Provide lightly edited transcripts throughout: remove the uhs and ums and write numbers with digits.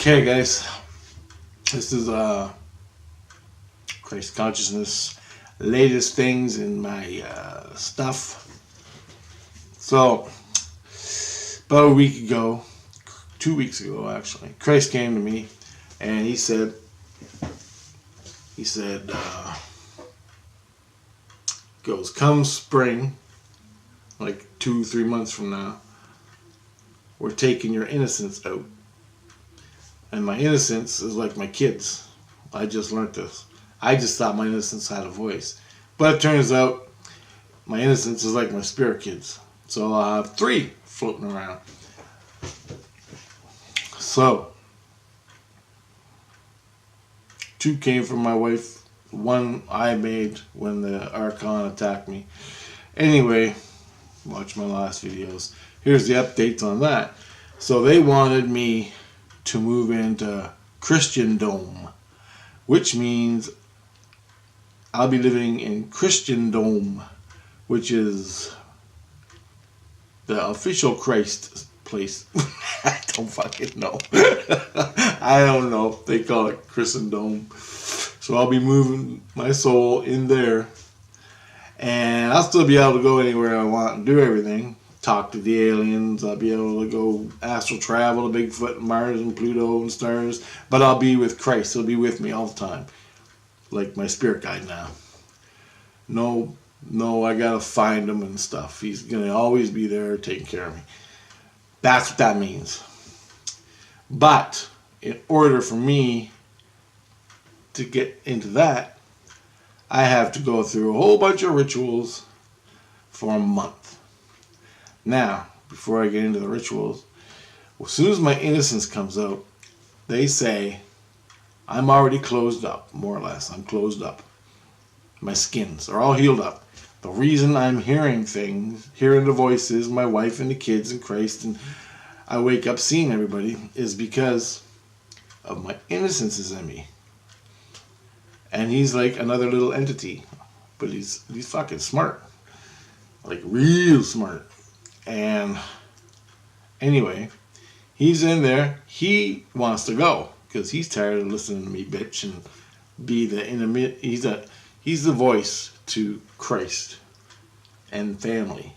Okay, guys, this is Christ consciousness, latest things in my stuff. So, about a week ago, 2 weeks ago actually, Christ came to me and he said, goes, come spring, like 2-3 months from now, we're taking your innocence out. And my innocence is like my kids. I just learned this. I just thought my innocence had a voice. But it turns out my innocence is like my spirit kids. So I'll have 3 floating around. So, 2 came from my wife. 1 I made when the Archon attacked me. Anyway, watch my last videos. Here's the updates on that. So they wanted me to move into Christendom, which means I'll be living in Christendom, which is the official Christ place. I don't fucking know. I don't know. They call it Christendom. So I'll be moving my soul in there, and I'll still be able to go anywhere I want and do everything. Talk to the aliens. I'll be able to go astral travel to Bigfoot and Mars and Pluto and stars. But I'll be with Christ. He'll be with me all the time, like my spirit guide now. No, I gotta find him and stuff. He's gonna always be there taking care of me. That's what that means. But in order for me to get into that, I have to go through a whole bunch of rituals for a month. Now, before I get into the rituals, as soon as my innocence comes out, they say I'm already closed up, more or less. I'm closed up. My skins are all healed up. The reason I'm hearing things, hearing the voices, my wife and the kids and Christ, and I wake up seeing everybody, is because of my innocence is in me. And he's like another little entity, but he's fucking smart, like real smart. And anyway, he's in there. He wants to go because he's tired of listening to me bitch and be the intimate. He's the voice to Christ and family,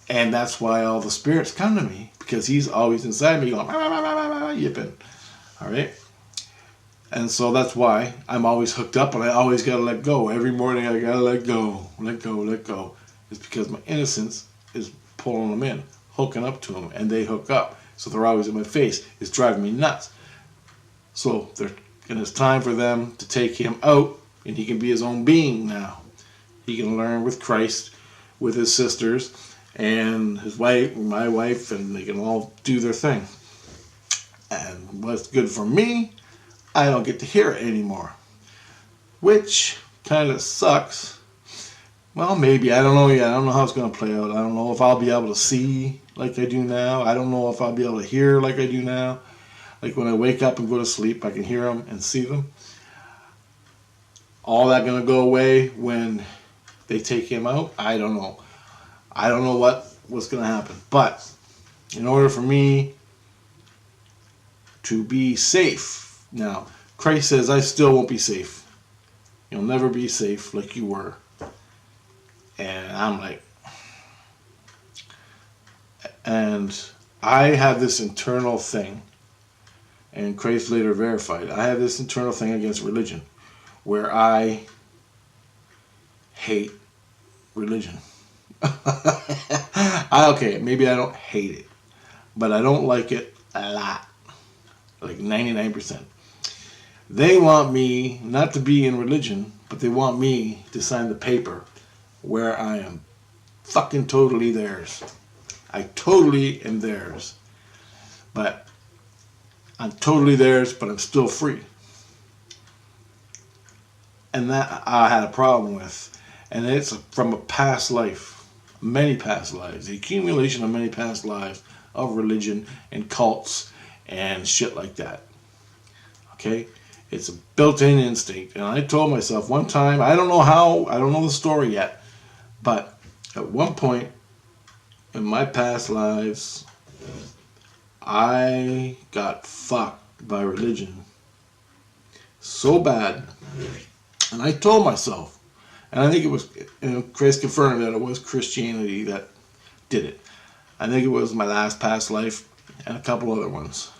and that's why all the spirits come to me, because he's always inside me going yipping. All right. And so that's why I'm always hooked up, and I always gotta let go. Every morning I gotta let go. It's because my innocence is pulling them in, hooking up to them, and they hook up. So they're always in my face. It's driving me nuts. So it's time for them to take him out, and he can be his own being now. He can learn with Christ, with his sisters, and his wife, my wife, and they can all do their thing. And what's good for me, I don't get to hear it anymore, which kind of sucks. Well, maybe. I don't know yet. I don't know how it's going to play out. I don't know if I'll be able to see like I do now. I don't know if I'll be able to hear like I do now. Like when I wake up and go to sleep, I can hear them and see them. All that going to go away when they take him out? I don't know. I don't know what's going to happen. But in order for me to be safe, now, Christ says I still won't be safe. You'll never be safe like you were. And I'm like, and I have this internal thing, and Christ later verified, I have this internal thing against religion, where I hate religion. Okay, maybe I don't hate it, but I don't like it a lot, like 99%. They want me not to be in religion, but they want me to sign the paper where I am fucking totally theirs. I totally am theirs. But I'm totally theirs, but I'm still free. And that I had a problem with. And it's from a past life, many past lives, the accumulation of many past lives of religion and cults and shit like that. Okay? It's a built-in instinct. And I told myself one time, I don't know how, I don't know the story yet, but at one point in my past lives, I got fucked by religion so bad, and I told myself, and I think it was, Christ confirmed that it was Christianity that did it. I think it was my last past life and a couple other ones.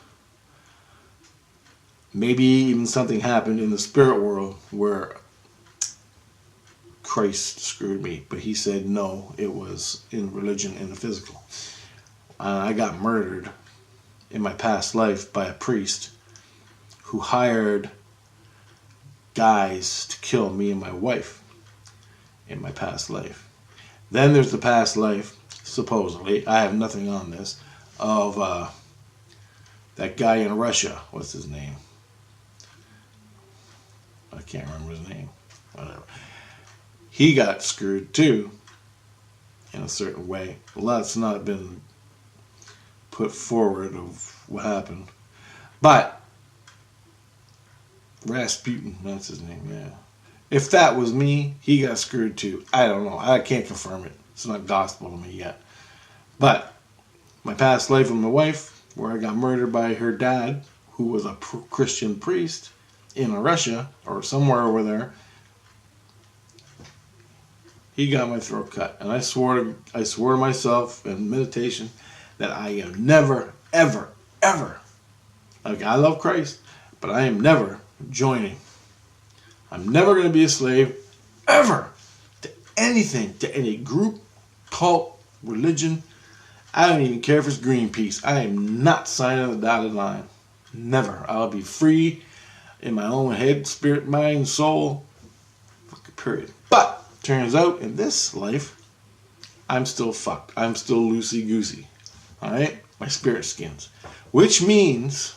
Maybe even something happened in the spirit world where Christ screwed me, but he said no, it was in religion, in the physical. I got murdered in my past life by a priest who hired guys to kill me and my wife in my past life. Then there's the past life, supposedly, I have nothing on this, of that guy in Russia. What's his name? I can't remember his name. Whatever. He got screwed too, in a certain way. A lot's not been put forward of what happened. But Rasputin, that's his name, yeah. If that was me, he got screwed too. I don't know. I can't confirm it. It's not gospel to me yet. But my past life with my wife, where I got murdered by her dad, who was a Christian priest in Russia or somewhere over there, he got my throat cut. And I swore to myself in meditation that I am never, ever, ever, like, I love Christ, but I am never joining. I'm never going to be a slave, ever, to anything, to any group, cult, religion. I don't even care if it's Greenpeace. I am not signing the dotted line. Never. I'll be free in my own head, spirit, mind, soul. Fucking period. But turns out in this life, I'm still fucked. I'm still loosey-goosey. Alright? My spirit skins. Which means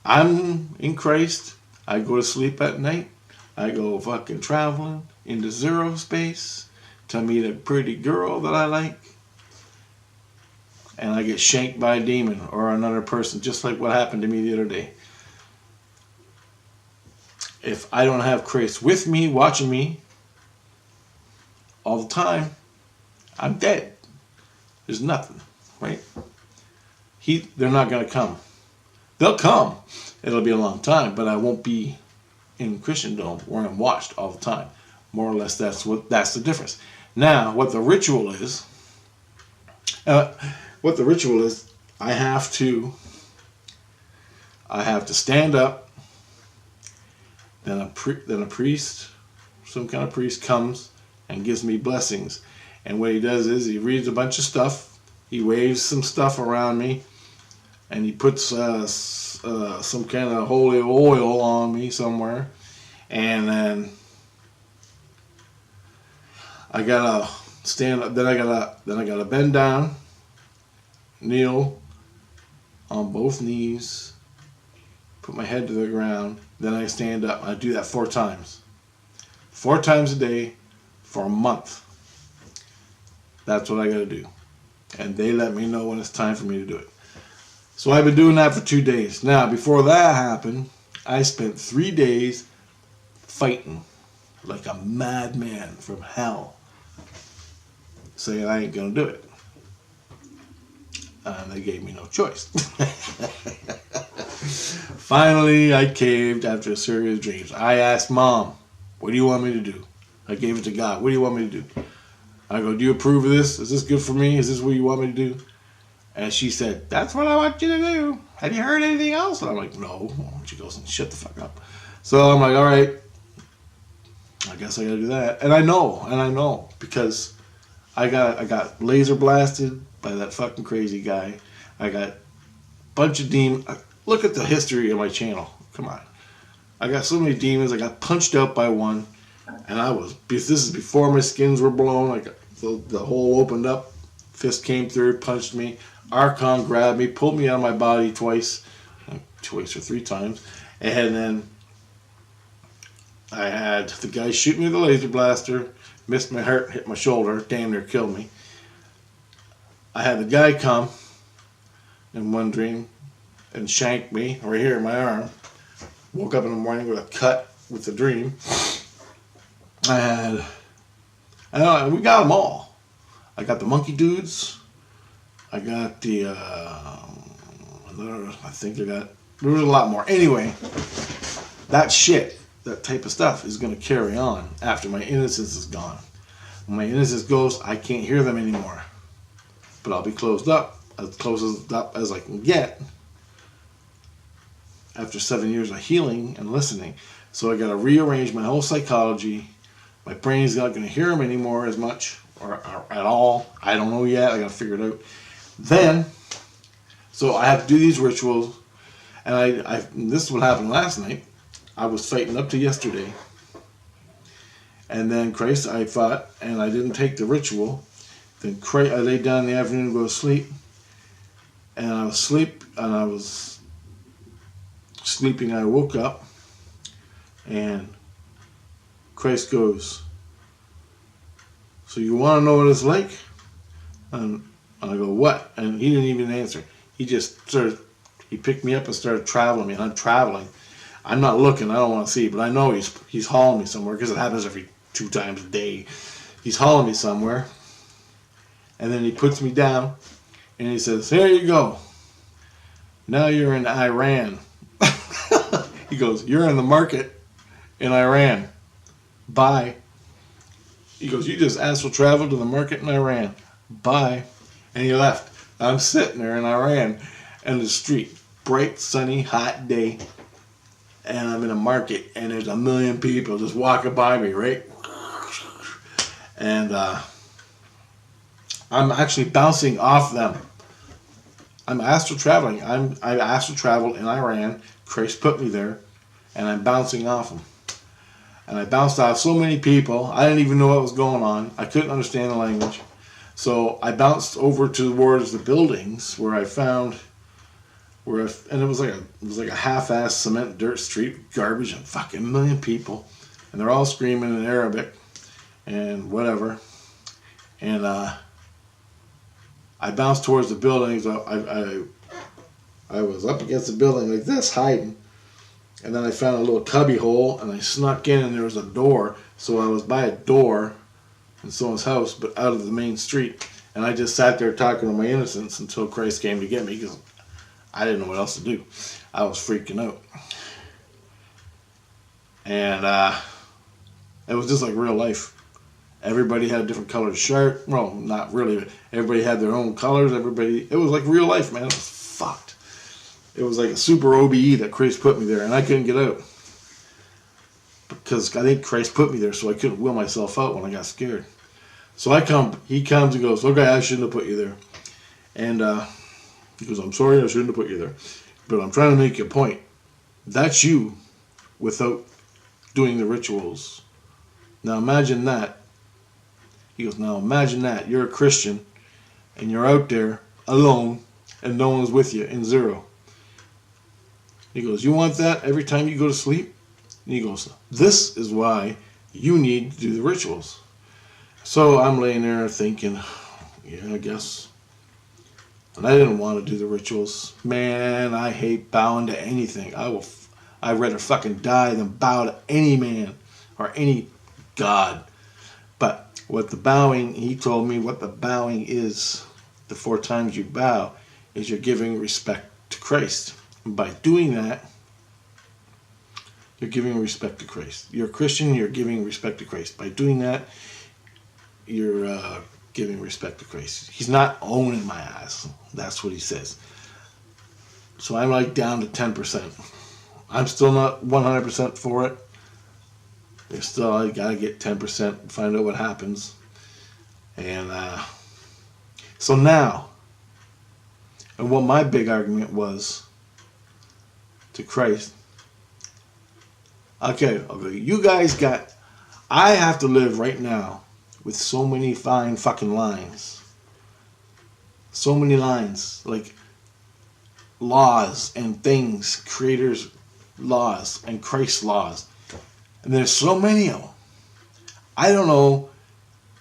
I'm in Christ. I go to sleep at night. I go fucking traveling into zero space to meet a pretty girl that I like. And I get shanked by a demon or another person, just like what happened to me the other day. If I don't have Christ with me, watching me all the time, I'm dead. There's nothing, right? They're not going to come. They'll come. It'll be a long time, but I won't be in Christendom where I'm watched all the time. More or less, that's the difference. Now, what the ritual is, I have to stand up. Then a priest, some kind of priest, comes and gives me blessings. And what he does is he reads a bunch of stuff. He waves some stuff around me, and he puts some kind of holy oil on me somewhere. And then I gotta stand up. Then I gotta bend down, kneel on both knees, put my head to the ground. Then I stand up. I do that 4 times. 4 times a day for a month. That's what I got to do. And they let me know when it's time for me to do it. So I've been doing that for 2 days. Now, before that happened, I spent 3 days fighting like a madman from hell, saying I ain't going to do it. And they gave me no choice. Finally, I caved after a series of dreams. I asked Mom, what do you want me to do? I gave it to God. What do you want me to do? I go, do you approve of this? Is this good for me? Is this what you want me to do? And she said, that's what I want you to do. Have you heard anything else? And I'm like, no. And she goes, shut the fuck up. So I'm like, all right. I guess I gotta do that. And I know, because I got laser blasted by that fucking crazy guy. I got a bunch of demons. Look at the history of my channel. Come on. I got so many demons. I got punched out by one. And this is before my skins were blown. Like the hole opened up. Fist came through, punched me. Archon grabbed me, pulled me out of my body twice or 3 times. And then I had the guy shoot me with a laser blaster, missed my heart, hit my shoulder, damn near killed me. I had the guy come in one dream and shank me right here in my arm. Woke up in the morning with a cut with the dream. We got them all. I got the monkey dudes. I got the, I think there was a lot more. Anyway, that shit, that type of stuff is going to carry on after my innocence is gone. When my innocence goes, I can't hear them anymore. But I'll be closed up, as close up as I can get after 7 years of healing and listening. So I got to rearrange my whole psychology. My brain's not going to hear them anymore as much or at all. I don't know yet. I got to figure it out. Then, so I have to do these rituals. And I this is what happened last night. I was fighting up to yesterday. And then Christ, I fought, and I didn't take the ritual. Then I laid down in the afternoon to go to sleep. And I was sleeping. I woke up, and Christ goes, "So you want to know what it's like?" And I go, "What?" And he didn't even answer. He just he picked me up and started traveling me. And I'm traveling. I'm not looking. I don't want to see. But I know he's hauling me somewhere, because it happens every 2 times a day. He's hauling me somewhere. And then he puts me down. And he says, "Here you go. Now you're in Iran." He goes, "You're in the market in Iran. Bye." He goes, "You just astral traveled to the market in Iran. Bye." And he left. I'm sitting there in Iran in the street. Bright, sunny, hot day. And I'm in a market, and there's 1 million people just walking by me, right? And I'm actually bouncing off them. I'm astral traveling. I astral traveled in Iran. Christ put me there, and I'm bouncing off them. And I bounced off so many people. I didn't even know what was going on. I couldn't understand the language. So I bounced over towards the buildings where I found and it was like a half-assed cement dirt street, garbage, and fucking 1 million people, and they're all screaming in Arabic and whatever. And I bounced towards the buildings. I was up against the building like this, hiding. And then I found a little cubby hole, and I snuck in, and there was a door. So I was by a door in someone's house, but out of the main street. And I just sat there talking to my innocence until Christ came to get me, because I didn't know what else to do. I was freaking out. And it was just like real life. Everybody had a different colored shirt. Well, not really, but everybody had their own colors. It was like real life, man. It was fucked. It was like a super OBE that Christ put me there, and I couldn't get out. Because I think Christ put me there, so I couldn't will myself out when I got scared. So he comes and goes, "Okay, I shouldn't have put you there." And he goes, "I'm sorry, I shouldn't have put you there. But I'm trying to make you a point. That's you without doing the rituals. Now imagine that." He goes, "Now imagine that. You're a Christian, and you're out there alone, and no one's with you in zero." He goes, "You want that every time you go to sleep?" And he goes, "This is why you need to do the rituals." So I'm laying there thinking, yeah, I guess. And I didn't want to do the rituals. Man, I hate bowing to anything. I'd rather fucking die than bow to any man or any god. But he told me what the bowing is, the 4 times you bow, is you're giving respect to Christ. And by doing that, you're giving respect to Christ. You're a Christian, you're giving respect to Christ. By doing that, you're giving respect to Christ. He's not owning my ass. That's what he says. So I'm like down to 10%. I'm still not 100% for it. I gotta get 10% and find out what happens. And so now, and what my big argument was to Christ. Okay, you guys I have to live right now with so many fine fucking lines. So many lines, like laws and things, creators' laws and Christ's laws. And there's so many of them. I don't know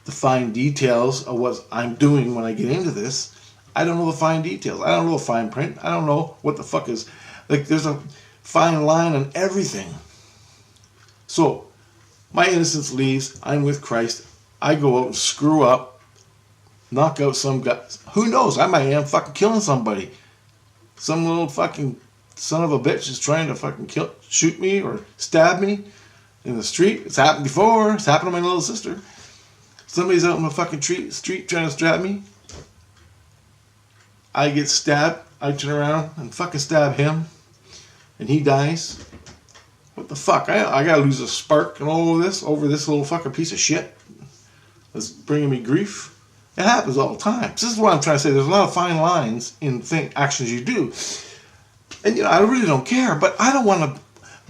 the fine details of what I'm doing when I get into this. I don't know the fine details. I don't know the fine print. I don't know what the fuck is. Like, there's a fine line on everything. So, my innocence leaves. I'm with Christ. I go out and screw up. knock out some guy. Who knows? I might end up fucking killing somebody. Some little fucking son of a bitch is trying to fucking shoot me or stab me in the street. It's happened before. It's happened to my little sister. Somebody's out in the fucking street trying to stab me. I get stabbed. I turn around and fucking stab him. And he dies. What the fuck? I gotta lose a spark and all of this over this little fucking piece of shit that's bringing me grief. It happens all the time. This is what I'm trying to say. There's a lot of fine lines in actions you do. And I really don't care, but I don't want to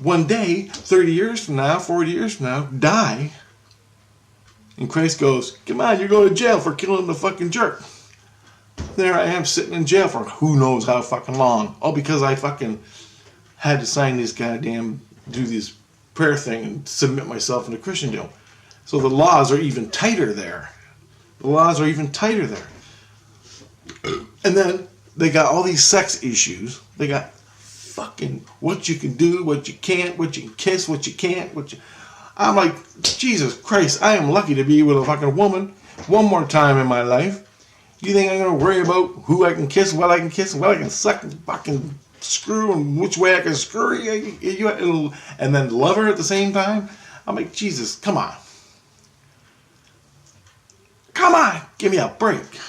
one day, 30 years from now, 40 years from now, die. And Christ goes, come on, you're going to jail for killing the fucking jerk. There I am sitting in jail for who knows how fucking long. All because I fucking had to sign this goddamn, do this prayer thing and submit myself into Christendom. So the laws are even tighter there. The laws are even tighter there. And then they got all these sex issues. They got fucking what you can do, what you can't, what you can kiss, what you can't, I'm like, Jesus Christ, I am lucky to be with a fucking woman one more time in my life. You think I'm going to worry about who I can kiss, what I can kiss, what I can suck and fucking screw and which way I can screw you and then love her at the same time? I'm like, Jesus, come on. Come on, give me a break.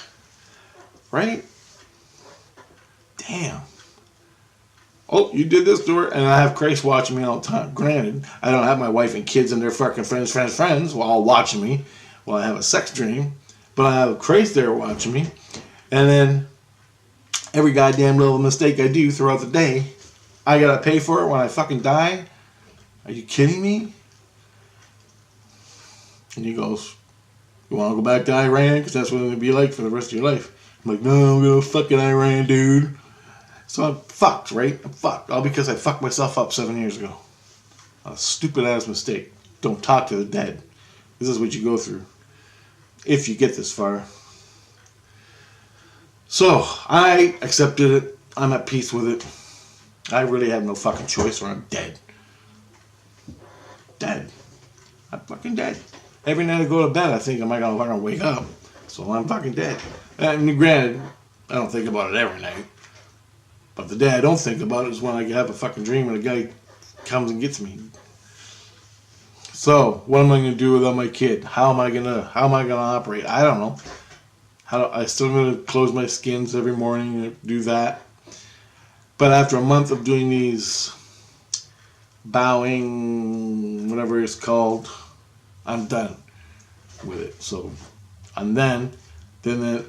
Right? Damn. Oh, you did this to her, and I have Christ watching me all the time. Granted, I don't have my wife and kids and their fucking friends all watching me while I have a sex dream, but I have Christ there watching me. And then every goddamn little mistake I do throughout the day, I gotta pay for it when I fucking die. Are you kidding me? And he goes, you want to go back to Iran? Because that's what it's going to be like for the rest of your life. I'm like, no, I'm going to fucking Iran, dude. So I'm fucked, right? I'm fucked. All because I fucked myself up 7 years ago. A stupid-ass mistake. Don't talk to the dead. This is what you go through. If you get this far. So, I accepted it. I'm at peace with it. I really have no fucking choice or I'm dead. Dead. I'm fucking dead. Every night I go to bed, I think, am I going to fucking wake up? So I'm fucking dead. And granted, I don't think about it every night. But the day I don't think about it is when I have a fucking dream and a guy comes and gets me. So, what am I going to do without my kid? How am I going to operate? I don't know. I still going to close my skins every morning and do that. But after a month of doing these bowing, whatever it's called, I'm done with it. So, and then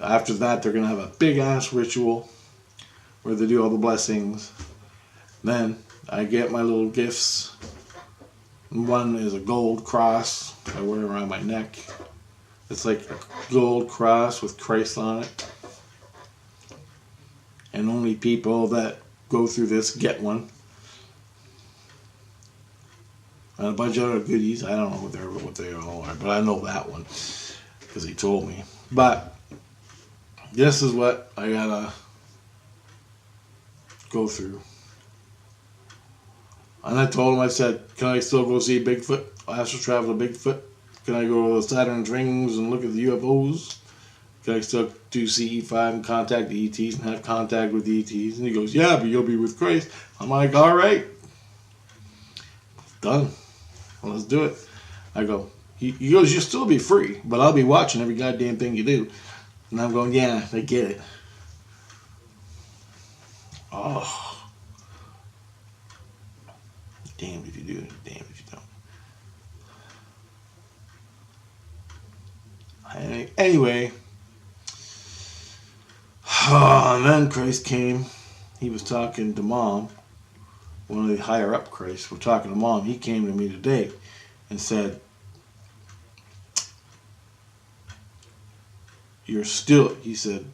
after that, they're going to have a big ass ritual where they do all the blessings. Then I get my little gifts. One is a gold cross I wear around my neck. It's like a gold cross with Christ on it. And only people that go through this get one. And a bunch of other goodies. I don't know what they all are, but I know that one because he told me. But this is what I gotta go through. And I told him, I said, can I still go see Bigfoot? Astral travel to Bigfoot? Can I go to Saturn's rings and look at the UFOs? Can I still do CE5 and contact the ETs and have contact with the ETs? And he goes, yeah, but you'll be with Christ. I'm like, all right. Done. Well, let's do it. I go, he goes, you'll still be free, but I'll be watching every goddamn thing you do. And I'm going, yeah, I get it. Oh. Damned if you do, damned if you don't. Anyway. And then Christ came. He was talking to Mom. One of the higher up Christ were talking to Mom. He came to me today and said, you're still, he said,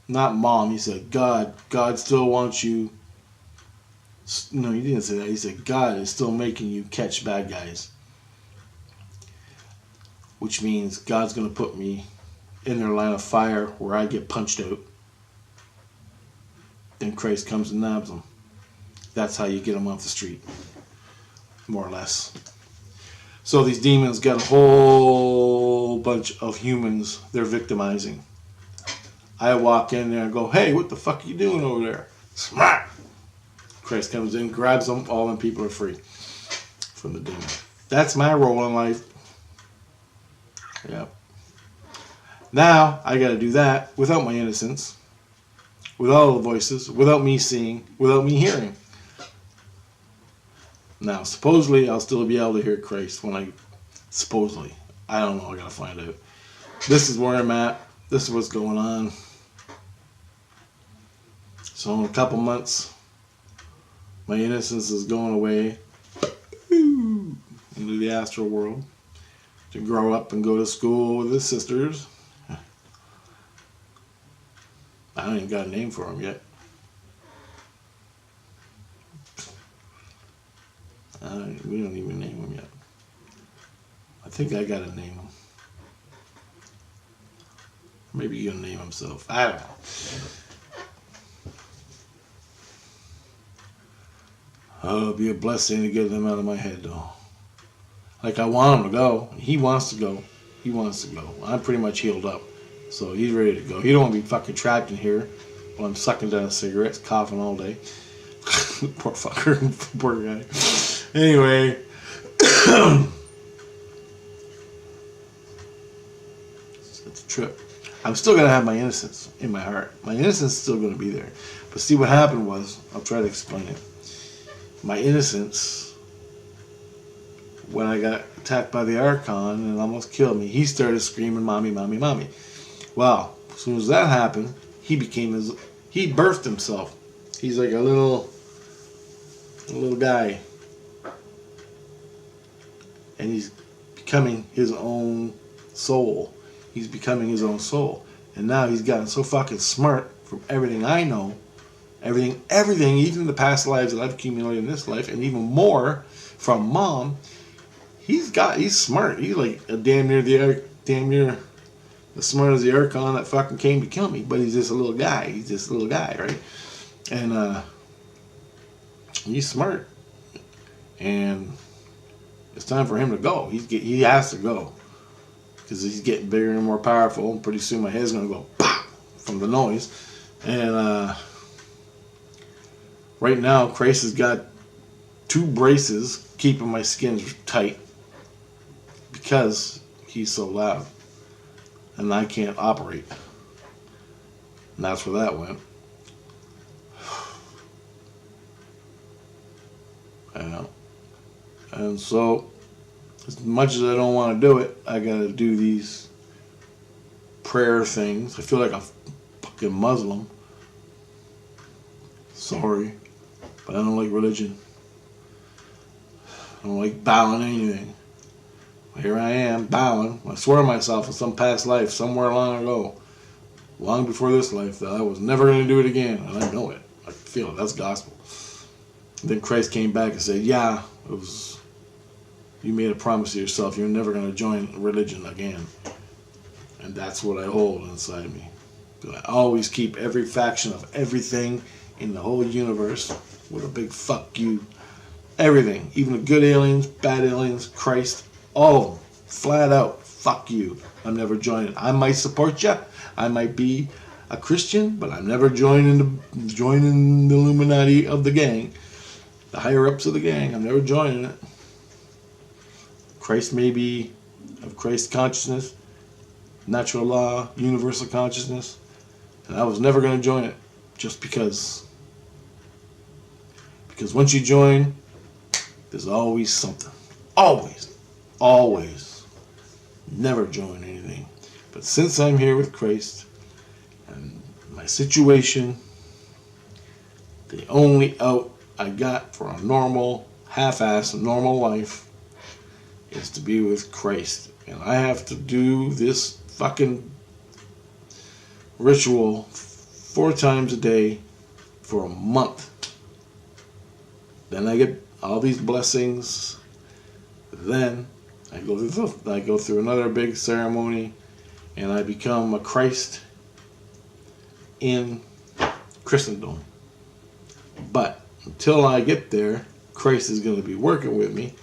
not Mom, he said, God still wants you. No, he didn't say that. He said, God is still making you catch bad guys. Which means God's going to put me in their line of fire where I get punched out. Then Christ comes and nabs them. That's how you get them off the street. More or less. So these demons got a whole bunch of humans they're victimizing. I walk in there and go, hey, what the fuck are you doing over there? Smack! Christ comes in, grabs them, all them people are free from the demon. That's my role in life. Yep. Now, I gotta do that without my innocence, without all the voices, without me seeing, without me hearing. Now, supposedly, I'll still be able to hear Christ when I... Supposedly. I don't know, I gotta find out. This is where I'm at. This is what's going on. So in a couple months, my innocence is going away into the astral world to grow up and go to school with his sisters. I don't even got a name for him yet. We don't even name him yet. I think I gotta name him. Maybe he'll name himself. I don't know. Oh, it'll be a blessing to get them out of my head, though. Like, I want him to go. He wants to go. He wants to go. I'm pretty much healed up. So he's ready to go. He don't want to be fucking trapped in here while I'm sucking down cigarettes, coughing all day. Poor fucker. Poor guy. Anyway. It's a trip. I'm still going to have my innocence in my heart. My innocence is still going to be there. But see, what happened was, I'll try to explain it. My innocence, when I got attacked by the Archon and almost killed me, he started screaming, mommy, mommy, mommy. Well, as soon as that happened, he birthed himself. He's like a little guy. And he's becoming his own soul. He's becoming his own soul. And now he's gotten so fucking smart from everything I know. Everything, even the past lives that I've accumulated in this life, and even more from Mom. He's smart. He's like a damn near as smart as the Archon that fucking came to kill me. But he's just a little guy. He's just a little guy, right? And he's smart. And it's time for him to go. He has to go. Because he's getting bigger and more powerful. And pretty soon my head's going to go pop from the noise. And right now, Christ has got 2 braces keeping my skin tight. Because he's so loud. And I can't operate. And that's where that went. Yeah. And so, as much as I don't want to do it, I gotta do these prayer things. I feel like a fucking Muslim. Sorry. But I don't like religion. I don't like bowing anything. Here I am, bowing. I swore to myself in some past life, somewhere long ago, long before this life, that I was never going to do it again. And I know it. I feel it. That's gospel. And then Christ came back and said, yeah, you made a promise to yourself. You're never going to join religion again. And that's what I hold inside me. I always keep every faction of everything in the whole universe with a big fuck you. Everything. Even the good aliens, bad aliens, Christ. All of them, flat out, fuck you. I'm never joining. I might support you. I might be a Christian, but I'm never joining the Illuminati of the gang, the higher ups of the gang. I'm never joining it. Christ may be of Christ consciousness, natural law, universal consciousness, and I was never going to join it, just because. Because once you join, there's always something. Always. Always. Never join anything. But since I'm here with Christ, and my situation, the only out I got for a normal, half-assed, normal life is to be with Christ. And I have to do this fucking ritual 4 times a day for a month. Then I get all these blessings. Then I go through another big ceremony, and I become a Christ in Christendom. But until I get there, Christ is going to be working with me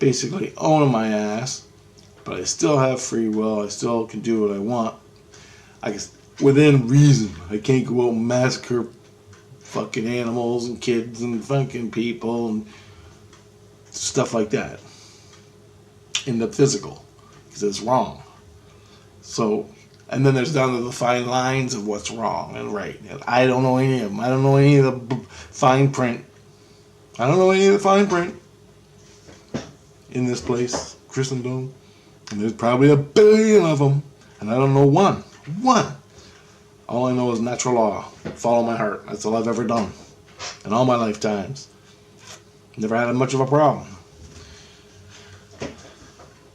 basically owning my ass, but I still have free will. I still can do what I want. I guess within reason. I can't go out and massacre fucking animals and kids and fucking people and stuff like that in the physical, because it's wrong. So, and then there's down to the fine lines of what's wrong and right. And I don't know any of them. I don't know any of the fine print. I don't know any of the fine print in this place, Christendom. And there's probably a billion of them, and I don't know one. One. All I know is natural law. Follow my heart. That's all I've ever done in all my lifetimes. Never had much of a problem.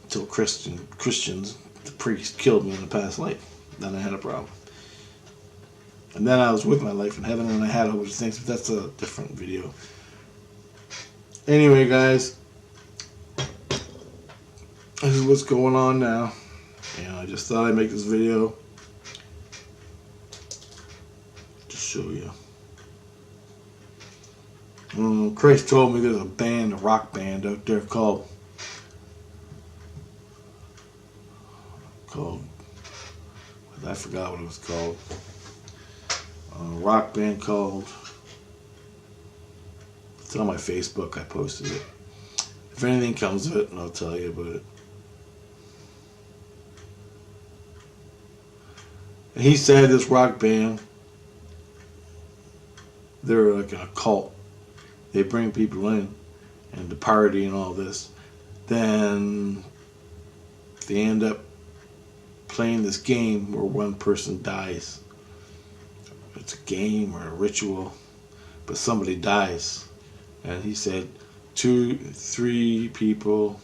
Until Christians, the priest, killed me in the past life. Then I had a problem. And then I was with my life in heaven and I had a bunch of things, but that's a different video. Anyway, guys, this is what's going on now. And I just thought I'd make this video to show you. Christ told me there's a band, a rock band out there called I forgot what it was called. A rock band called, it's on my Facebook, I posted it. If anything comes of it, I'll tell you about it. And he said this rock band, they're like a cult. They bring people in and to party and all this. Then they end up playing this game where one person dies. It's a game or a ritual, but somebody dies. And he said 2, 3 people,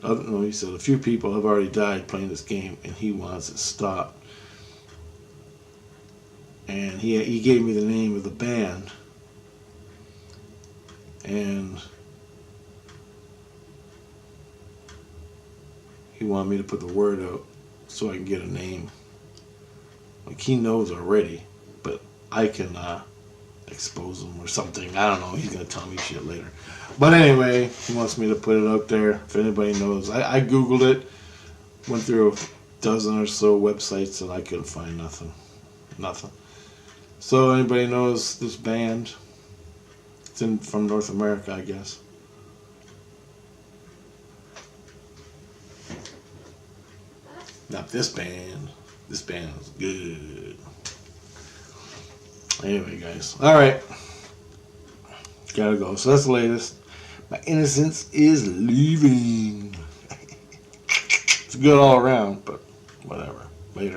no, he said a few people have already died playing this game and he wants it stopped. And he gave me the name of the band. And he wanted me to put the word out so I can get a name. Like, he knows already, but I can expose him or something. I don't know. He's going to tell me shit later. But anyway, he wants me to put it out there if anybody knows. I Googled it, went through a dozen or so websites, and I couldn't find nothing. Nothing. So anybody knows this band? It's from North America, I guess. Not this band. This band is good. Anyway, guys. Alright. Gotta go. So that's the latest. My innocence is leaving. It's good all around, but whatever.